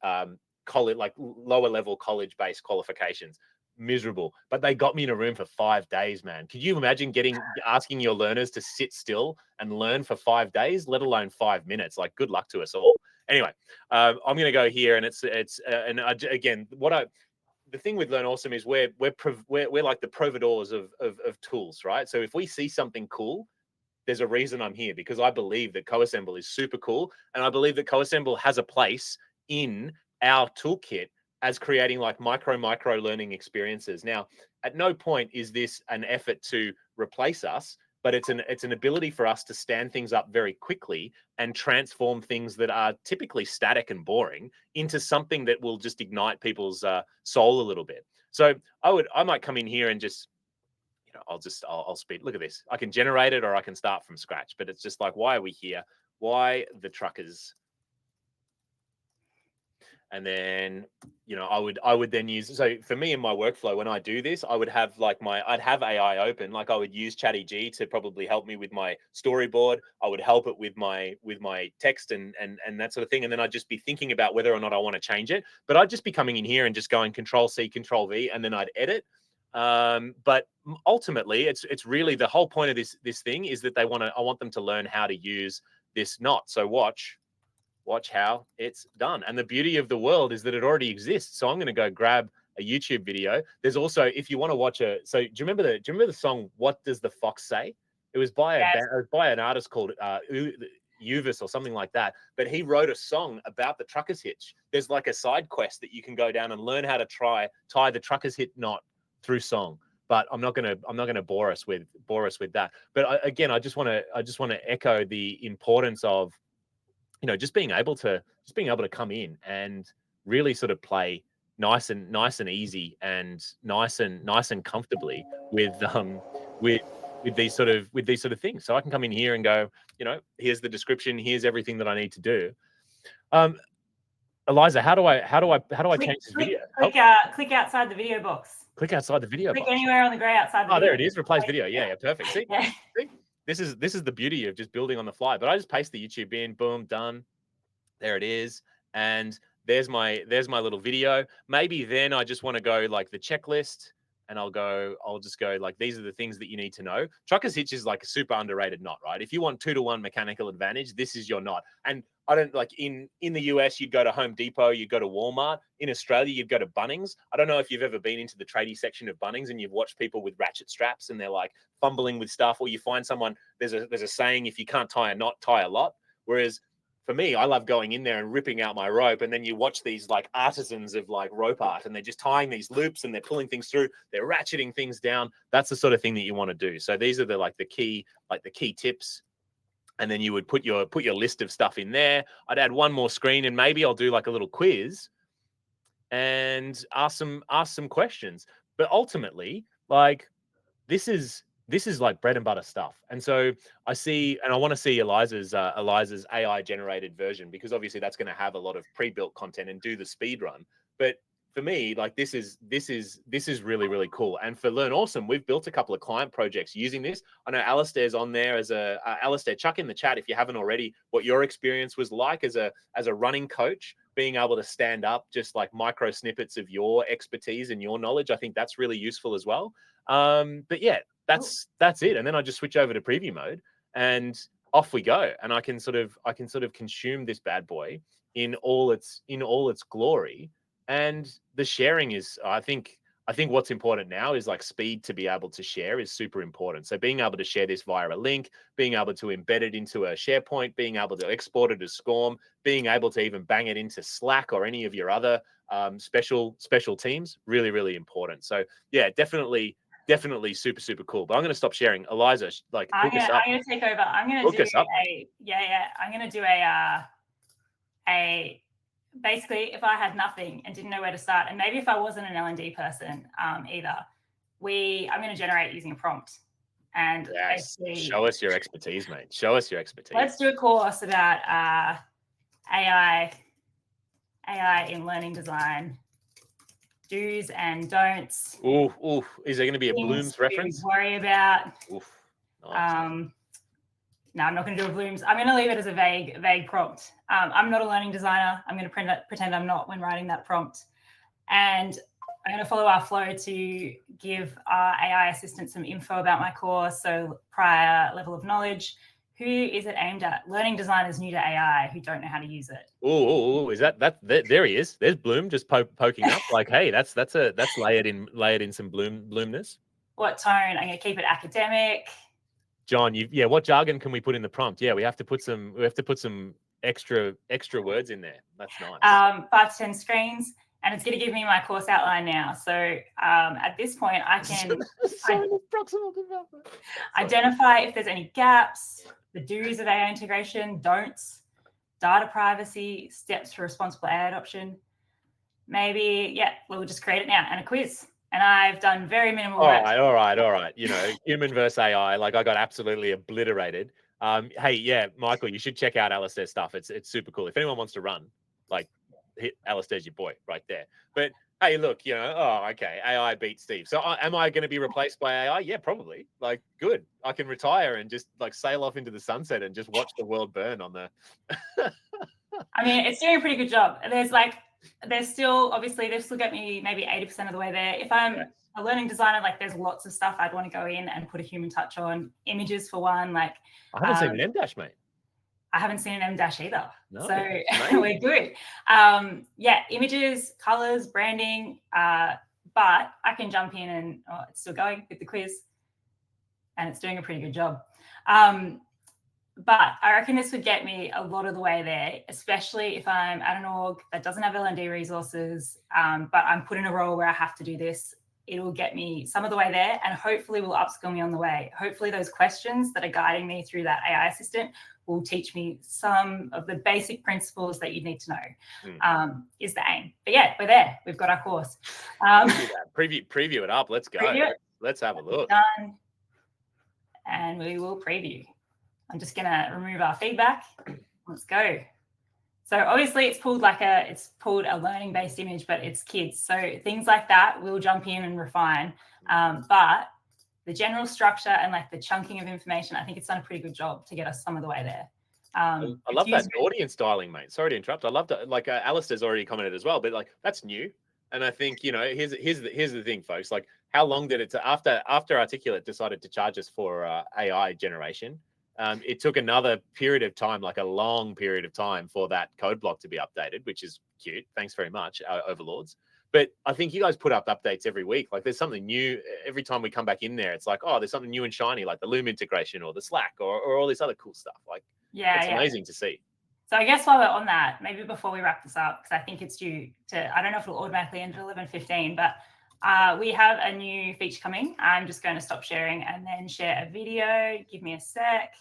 college, like lower level college based qualifications. Miserable. But they got me in a room for 5 days, man. Could you imagine asking your learners to sit still and learn for 5 days, let alone 5 minutes? Like, good luck to us all. Anyway, I'm going to go here, and again, the thing with Learn Awesome is we're like the providors of tools, right? So if we see something cool, there's a reason I'm here, because I believe that Coassemble is super cool, and I believe that Coassemble has a place in our toolkit as creating, like, micro learning experiences. Now, at no point is this an effort to replace us, but it's an ability for us to stand things up very quickly and transform things that are typically static and boring into something that will just ignite people's soul a little bit. So I might come in here and just, you know, I'll speed. Look at this. I can generate it, or I can start from scratch. But it's just like, why are we here? Why the truckers? And then, you know, I would then use, so for me in my workflow, when I do this, I would have, like, I'd have AI open. Like, I would use ChatGPT to probably help me with my storyboard. I would help it with my text and that sort of thing. And then I'd just be thinking about whether or not I want to change it. But I'd just be coming in here and just going Control C, Control V, and then I'd edit. But ultimately, it's really the whole point of this thing is that I want them to learn how to use this knot. So watch how it's done. And the beauty of the world is that it already exists. So I'm going to go grab a YouTube video. There's also, if you want to watch so do you remember the song "What Does the Fox Say"? It was by an artist called Uvis or something like that. But he wrote a song about the trucker's hitch. There's like a side quest that you can go down and learn how to tie the trucker's hitch knot through song. But I'm not gonna bore us with that. But again, I just want to echo the importance of, you know, just being able to come in and really sort of play nice and easy and nice and comfortably with these sort of things. So I can come in here and go, you know, here's the description, here's everything that I need to do. Eliza, how do I change this video? Click outside the video box. Click outside the video box. Click anywhere on the grey outside the video. There it is. Replace video. Yeah, perfect. See, see? This is the beauty of just building on the fly. But I just paste the YouTube in, boom, done. There it is. And there's my little video. Maybe then I just want to go like the checklist, and I'll just go like, these are the things that you need to know. Trucker's hitch is like a super underrated knot, right? If you want 2-to-1 mechanical advantage, this is your knot. And I don't, like, in the US, you'd go to Home Depot, you'd go to Walmart. In Australia, you'd go to Bunnings. I don't know if you've ever been into the tradie section of Bunnings and you've watched people with ratchet straps and they're like fumbling with stuff, or you find someone, there's a saying, if you can't tie a knot, tie a lot. Whereas for me, I love going in there and ripping out my rope, and then you watch these like artisans of like rope art, and they're just tying these loops and they're pulling things through, they're ratcheting things down. That's the sort of thing that you want to do. So these are the key tips. And then you would put your list of stuff in there. I'd add one more screen, and maybe I'll do like a little quiz and ask some questions. But ultimately, like, this is like bread and butter stuff. And so I want to see Eliza's AI generated version, because obviously that's going to have a lot of pre-built content and do the speed run. But for me, like this is really, really cool. And for Learn Awesome, we've built a couple of client projects using this. I know Alistair's on there as a Alistair, chuck in the chat if you haven't already what your experience was like as a running coach, being able to stand up just like micro snippets of your expertise and your knowledge. I think that's really useful as well. But yeah, that's it. And then I just switch over to preview mode and off we go. And I can sort of consume this bad boy in all its glory. And the sharing is, I think what's important now is like speed to be able to share is super important. So being able to share this via a link, being able to embed it into a SharePoint, being able to export it as SCORM, being able to even bang it into Slack or any of your other special teams, really, really important. So yeah, definitely super, super cool. But I'm going to stop sharing. Eliza, like hook us up. I'm going to take over. I'm going to do I'm going to do a basically, if I had nothing and didn't know where to start, and maybe if I wasn't an L&D person either, I'm going to generate using a prompt. And show us your expertise, mate. Show us your expertise. Let's do a course about AI in learning design, do's and don'ts. Ooh. Is there going to be a Bloom's reference? Worry about. Oof. Nice. No, I'm not going to do a Bloom's. I'm going to leave it as a vague prompt. I'm not a learning designer. I'm going to pretend I'm not when writing that prompt. And I'm going to follow our flow to give our AI assistant some info about my course, so prior level of knowledge. Who is it aimed at? Learning designers new to AI who don't know how to use it. Oh, is that there he is. There's Bloom just poking up. Like, hey, that's layered in some Bloomness. What tone? I'm going to keep it academic. John, what jargon can we put in the prompt? Yeah, we have to put some extra words in there. That's nice. 5 to 10 screens, and it's going to give me my course outline now. So at this point, I can identify if there's any gaps, the do's of AI integration, don'ts, data privacy, steps for responsible AI adoption. Maybe, we'll just create it now, and a quiz. And I've done very minimal work. All right. You know, human versus AI, like I got absolutely obliterated. Hey, yeah, Michael, you should check out Alistair's stuff. It's super cool. If anyone wants to run, like, hit Alistair's your boy right there. But hey, look, you know, okay, AI beats Steve. So am I going to be replaced by AI? Yeah, probably. Like, good. I can retire and just like sail off into the sunset and just watch the world burn on the. I mean, it's doing a pretty good job. They've still got me maybe 80% of the way there. If I'm a learning designer, like there's lots of stuff I'd want to go in and put a human touch on. Images for one, like I haven't seen an M-dash, mate. I haven't seen an M-dash either. No, so we're good. Images, colors, branding, but I can jump in and it's still going with the quiz and it's doing a pretty good job. But I reckon this would get me a lot of the way there, especially if I'm at an org that doesn't have L&D resources, but I'm put in a role where I have to do this. It'll get me some of the way there and hopefully will upskill me on the way. Hopefully those questions that are guiding me through that AI assistant will teach me some of the basic principles that you need to know, is the aim. But yeah, we're there. We've got our course. Preview it up. Let's go. Let's have a look. Done. And we will preview. I'm just going to remove our feedback. Let's go. So obviously it's pulled a learning-based image, but it's kids. So things like that, we'll jump in and refine. But the general structure and like the chunking of information, I think it's done a pretty good job to get us some of the way there. I love that audience styling, mate. Sorry to interrupt. I love that. Like Alistair's already commented as well, but like that's new. And I think, you know, here's the thing, folks. Like, how long did it after Articulate decided to charge us for AI generation? It took another period of time, like a long period of time, for that code block to be updated, which is cute. Thanks very much, overlords. But I think you guys put up updates every week. Like there's something new every time we come back in there. It's like, oh, there's something new and shiny, like the Loom integration or the Slack or all this other cool stuff. Like, it's amazing to see. So I guess while we're on that, maybe before we wrap this up, because I think it's due to, I don't know if it'll automatically end at 11:15, but we have a new feature coming. I'm just going to stop sharing and then share a video. Give me a sec.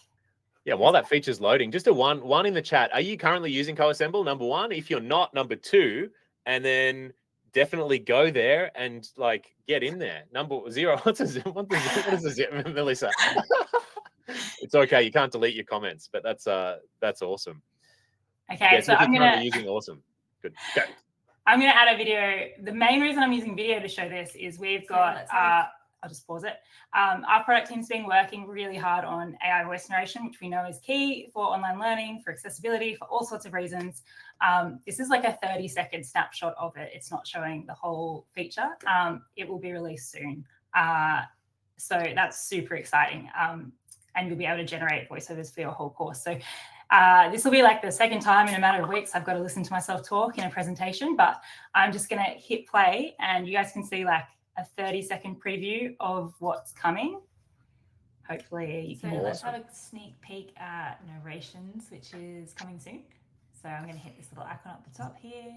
Yeah, while that feature's loading, just a one in the chat. Are you currently using Coassemble? Number one. If you're not, number two. And then definitely go there and like get in there. Number zero. What is it, Melissa? It's okay. You can't delete your comments, but that's awesome. Okay, so I'm using awesome. Good. Go. I'm going to add a video. The main reason I'm using video to show this is we've got, I'll just pause it. Our product team's been working really hard on AI voice narration, which we know is key for online learning, for accessibility, for all sorts of reasons. This is like a 30-second snapshot of it. It's not showing the whole feature. It will be released soon. So that's super exciting. And you'll be able to generate voiceovers for your whole course. So this will be like the second time in a matter of weeks I've got to listen to myself talk in a presentation, but I'm just going to hit play and you guys can see like a 30-second preview of what's coming. Hopefully you can. So let's have a sneak peek at narrations, which is coming soon. So I'm going to hit this little icon up the top here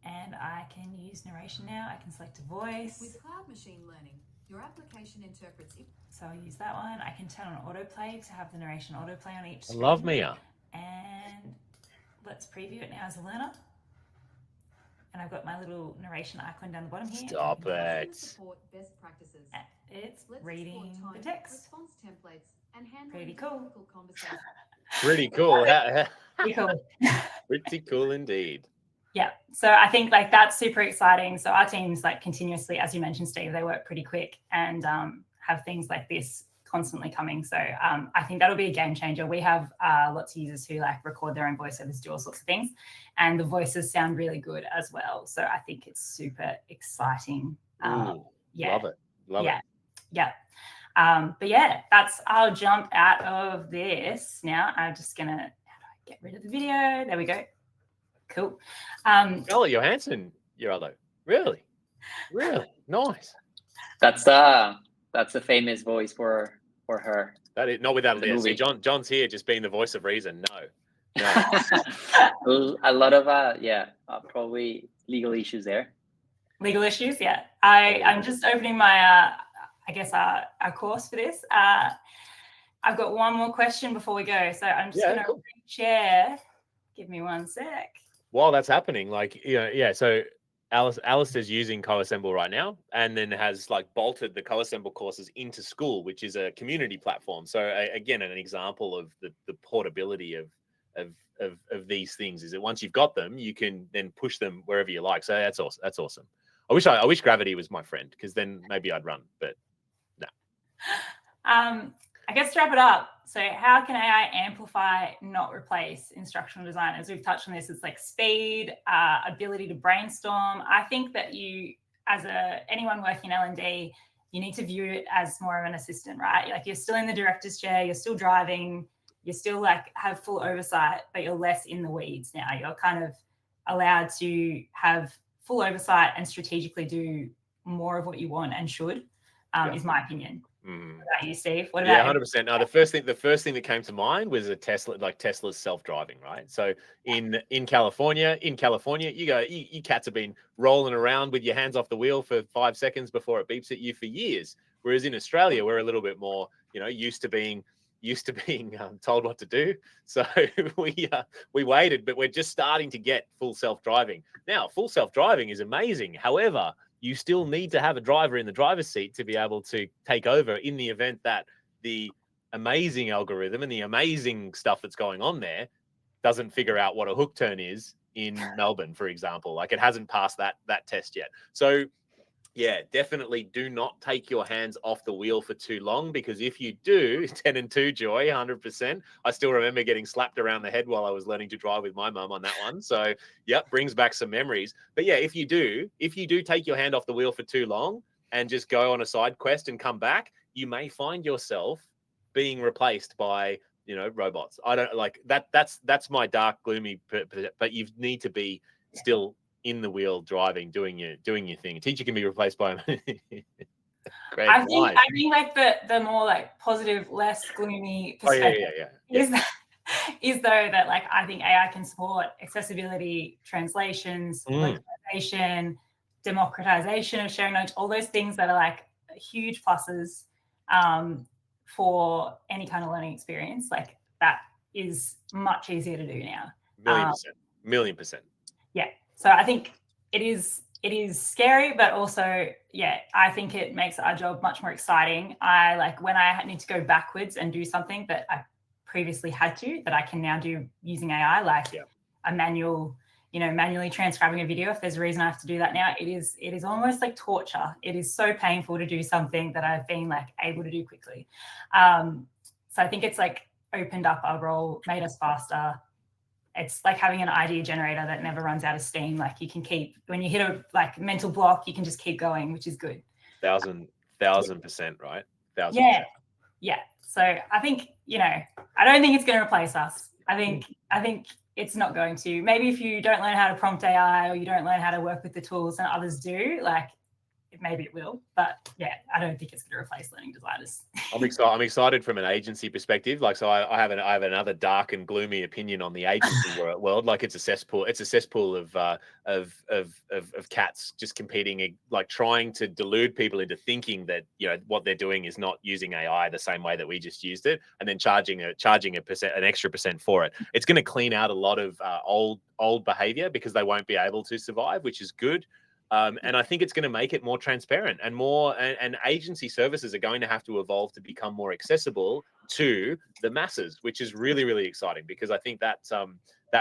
and I can use narration now. I can select a voice. With cloud machine learning, your application interprets it. So I'll use that one. I can turn on autoplay to have the narration autoplay on each screen. I love Mia. And let's preview it now as a learner. And I've got my little narration icon down the bottom here. Stop it. Support best practices. It's Let's reading explore the time, text. response templates, and handling Pretty cool. difficult conversations. Pretty cool. Pretty cool. Pretty cool indeed. Yeah, so I think like that's super exciting. So our teams like continuously, as you mentioned, Steve, they work pretty quick and have things like this constantly coming. So I think that'll be a game changer. We have lots of users who like record their own voiceovers, do all sorts of things, and the voices sound really good as well. So I think it's super exciting. Ooh, Yeah, love it. Love it. yeah. But yeah, I'll jump out of this now. I'm just gonna, how do I get rid of the video? There we go. Cool. Ella Johansson, Geraldo. Really? Really? Nice. That's the famous voice for her. That is not without The Leah. See, movie. John's here just being the voice of reason. No. A lot of probably legal issues there. Legal issues, yeah. I'm just opening my, I guess, our course for this. I've got one more question before we go. So I'm just going to share. Give me one sec. While that's happening, so Alistair's using Coassemble right now, and then has like bolted the Coassemble courses into school, which is a community platform. So again, an example of the portability of these things is that once you've got them, you can then push them wherever you like. So that's awesome. That's awesome. I wish Gravity was my friend, because then maybe I'd run, but no. I guess to wrap it up, so how can AI amplify, not replace instructional designers? We've touched on this. It's like speed, ability to brainstorm. I think that you, as anyone working in L&D, you need to view it as more of an assistant, right? Like you're still in the director's chair, you're still driving, you still like have full oversight, but you're less in the weeds now. You're kind of allowed to have full oversight and strategically do more of what you want and should, is my opinion. What about you, Steve? What about 100%. No, the first thing that came to mind was a Tesla, like Tesla's self-driving, right? So in California, you cats have been rolling around with your hands off the wheel for 5 seconds before it beeps at you for years. Whereas in Australia, we're a little bit more, used to being told what to do. So we waited, but we're just starting to get full self-driving. Now, full self-driving is amazing. However, you still need to have a driver in the driver's seat to be able to take over in the event that the amazing algorithm and the amazing stuff that's going on there doesn't figure out what a hook turn is in Melbourne, for example. Like it hasn't passed that test yet. So yeah, definitely do not take your hands off the wheel for too long, because if you do, 10 and 2 Joy, 100%. I still remember getting slapped around the head while I was learning to drive with my mum on that one. So yep, brings back some memories. But yeah, if you do take your hand off the wheel for too long and just go on a side quest and come back, you may find yourself being replaced by, robots. I don't like that. That's my dark, gloomy, but you need to be still in the wheel driving, doing your thing. A teacher can be replaced by great. I think like the more like positive, less gloomy perspective is though that like I think AI can support accessibility, translations, localization, democratization of sharing notes, all those things that are like huge pluses for any kind of learning experience. Like that is much easier to do now. Million percent. Yeah. So I think it is scary, but also, yeah, I think it makes our job much more exciting. I like when I need to go backwards and do something that I previously had to, that I can now do using AI, like a manual, manually transcribing a video. If there's a reason I have to do that now, it is almost like torture. It is so painful to do something that I've been like able to do quickly. So I think it's like opened up our role, made us faster. It's like having an idea generator that never runs out of steam. Like you can keep, when you hit a like mental block, you can just keep going, which is good. 1000%, right? 1000%. Yeah. So I think, I don't think it's going to replace us. I think it's not going to. Maybe if you don't learn how to prompt AI or you don't learn how to work with the tools and others do, like maybe it will. But yeah, I don't think it's going to replace learning designers. I'm excited from an agency perspective. Like, so I have another dark and gloomy opinion on the agency world. Like, it's a cesspool. It's a cesspool of cats just competing, like trying to delude people into thinking that what they're doing is not using AI the same way that we just used it, and then charging an extra percent for it. It's going to clean out a lot of old behavior because they won't be able to survive, which is good. And I think it's going to make it more transparent and agency services are going to have to evolve to become more accessible to the masses, which is really, really exciting, because I think that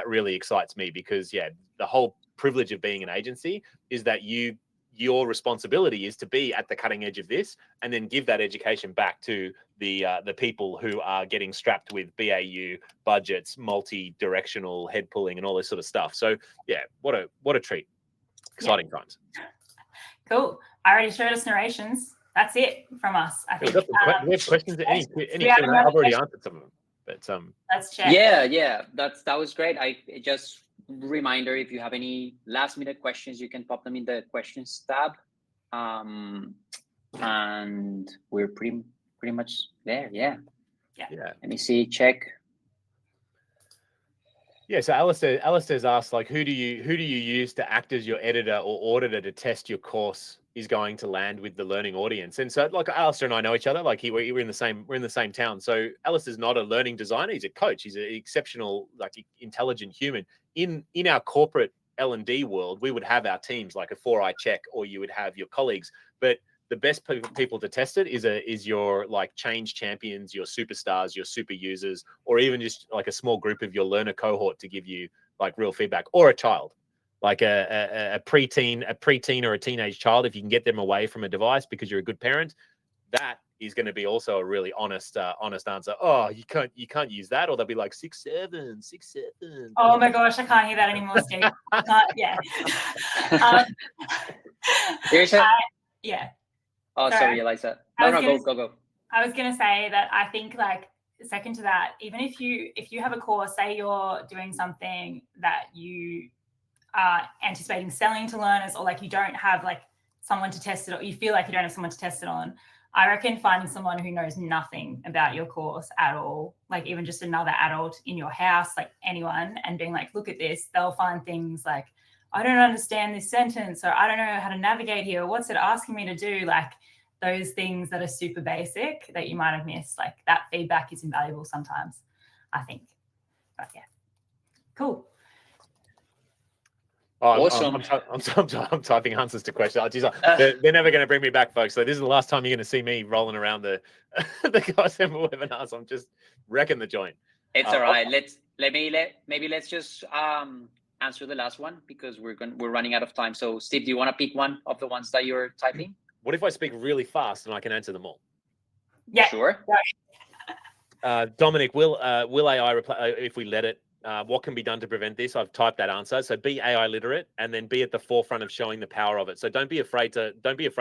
really excites me, because the whole privilege of being an agency is that your responsibility is to be at the cutting edge of this and then give that education back to the people who are getting strapped with BAU budgets, multi-directional head pulling and all this sort of stuff. So what a treat. Exciting times. Cool. I already showed us narrations. That's it from us. I think. We have questions. Any I've already answered some of them, but let's check. Yeah. That was great. I just reminder, if you have any last minute questions, you can pop them in the questions tab. And we're pretty much there. Yeah. Let me see. Check. Yeah, so Alistair's asked, like, who do you use to act as your editor or auditor to test your course is going to land with the learning audience? And so, like, Alistair and I know each other. Like, we're in the same town. So Alistair's not a learning designer; he's a coach. He's an exceptional, like, intelligent human. In our corporate L&D world, we would have our teams, like a 4i check, or you would have your colleagues. But the best people to test it is your like change champions, your superstars, your super users, or even just like a small group of your learner cohort to give you like real feedback, or a child, like a preteen or a teenage child. If you can get them away from a device because you're a good parent, that is going to be also a really honest answer. Oh, you can't use that, or they'll be like 6'7". Oh my gosh, I can't hear that anymore, Steve. Yeah. Oh, sorry, Eliza. No, go. I was going to say that I think, like, second to that, even if you have a course, say you're doing something that you are anticipating selling to learners, or like you don't have like someone to test it, or you feel like you don't have someone to test it on, I reckon finding someone who knows nothing about your course at all, like even just another adult in your house, like anyone, and being like, look at this, they'll find things like, I don't understand this sentence, or I don't know how to navigate here. What's it asking me to do? Like those things that are super basic that you might have missed, like that feedback is invaluable sometimes, I think. But yeah, cool. Oh, Awesome. I'm typing answers to questions. They're never going to bring me back, folks. So this is the last time you're going to see me rolling around the Coassemble webinars. I'm just wrecking the joint. It's all right. Let's just answer the last one, because we're running out of time. So Steve, do you want to pick one of the ones that you're typing? What if I speak really fast and I can answer them all? Yeah, sure. Dominic, will AI reply if we let it? What can be done to prevent this? I've typed that answer. So be AI literate, and then be at the forefront of showing the power of it. So don't be afraid to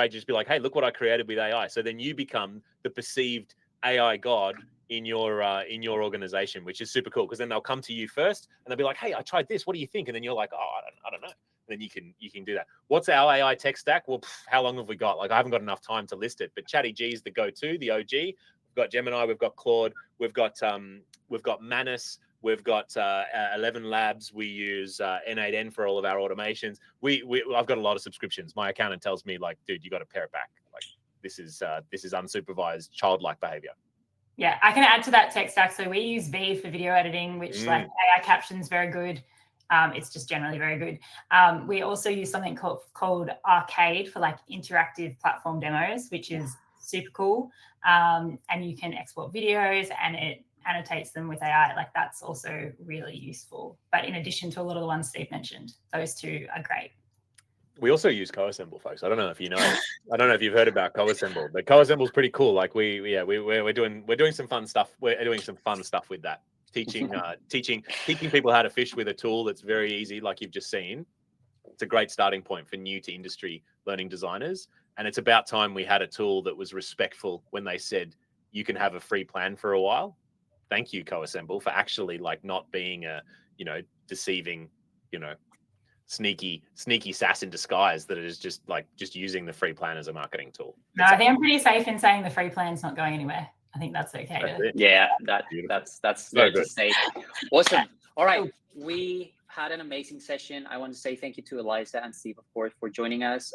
just be like, hey, look what I created with AI. So then you become the perceived AI god in your organization, which is super cool, because then they'll come to you first and they'll be like, hey, I tried this. What do you think? And then you're like, oh, I don't know. And then you can do that. What's our AI tech stack? Well, how long have we got? Like, I haven't got enough time to list it, but ChatGPT is the go-to, the OG. We've got Gemini, we've got Claude, we've got Manus, we've got 11 Labs. We use N8N for all of our automations. I've got a lot of subscriptions. My accountant tells me, like, dude, you got to pare it back. Like, this is unsupervised childlike behavior. Yeah, I can add to that tech stack. So we use V for video editing, which like AI captions very good. It's just generally very good. We also use something called Arcade for like interactive platform demos, which is super cool. And you can export videos, and it annotates them with AI, like that's also really useful. But in addition to a lot of the ones Steve mentioned, those two are great. We also use Coassemble, folks. I don't know if you know. I don't know if you've heard about Coassemble, but Coassemble is pretty cool. Like we're doing some fun stuff. We're doing some fun stuff with that. Teaching people how to fish with a tool that's very easy, like you've just seen. It's a great starting point for new to industry learning designers. And it's about time we had a tool that was respectful when they said you can have a free plan for a while. Thank you, Coassemble, for actually like not being a, deceiving, sneaky SaaS in disguise that is just using the free plan as a marketing tool. No, I think I'm pretty safe in saying the free plan's not going anywhere. I think that's okay. Yeah, that's fair to say. Awesome. All right, we had an amazing session. I want to say thank you to Eliza and Steve, of course, for joining us.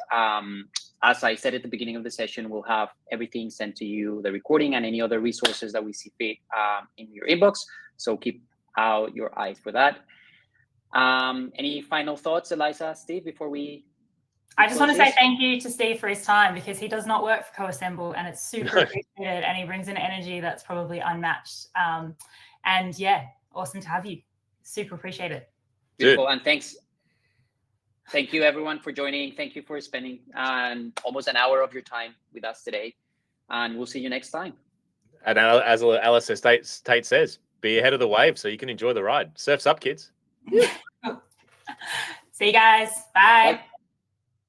As I said at the beginning of the session, we'll have everything sent to you, the recording and any other resources that we see fit in your inbox. So keep out your eyes for that. Any final thoughts, Eliza, Steve, before we? I just want to say thank you to Steve for his time, because he does not work for Coassemble, and it's super appreciated, and he brings an energy that's probably unmatched. And yeah, awesome to have you. Super appreciate it. Beautiful. And thank you everyone for joining. Thank you for spending almost an hour of your time with us today, and we'll see you next time. And as Alice Tate says, be ahead of the wave so you can enjoy the ride. Surf's up, kids. See you guys. Bye. Bye.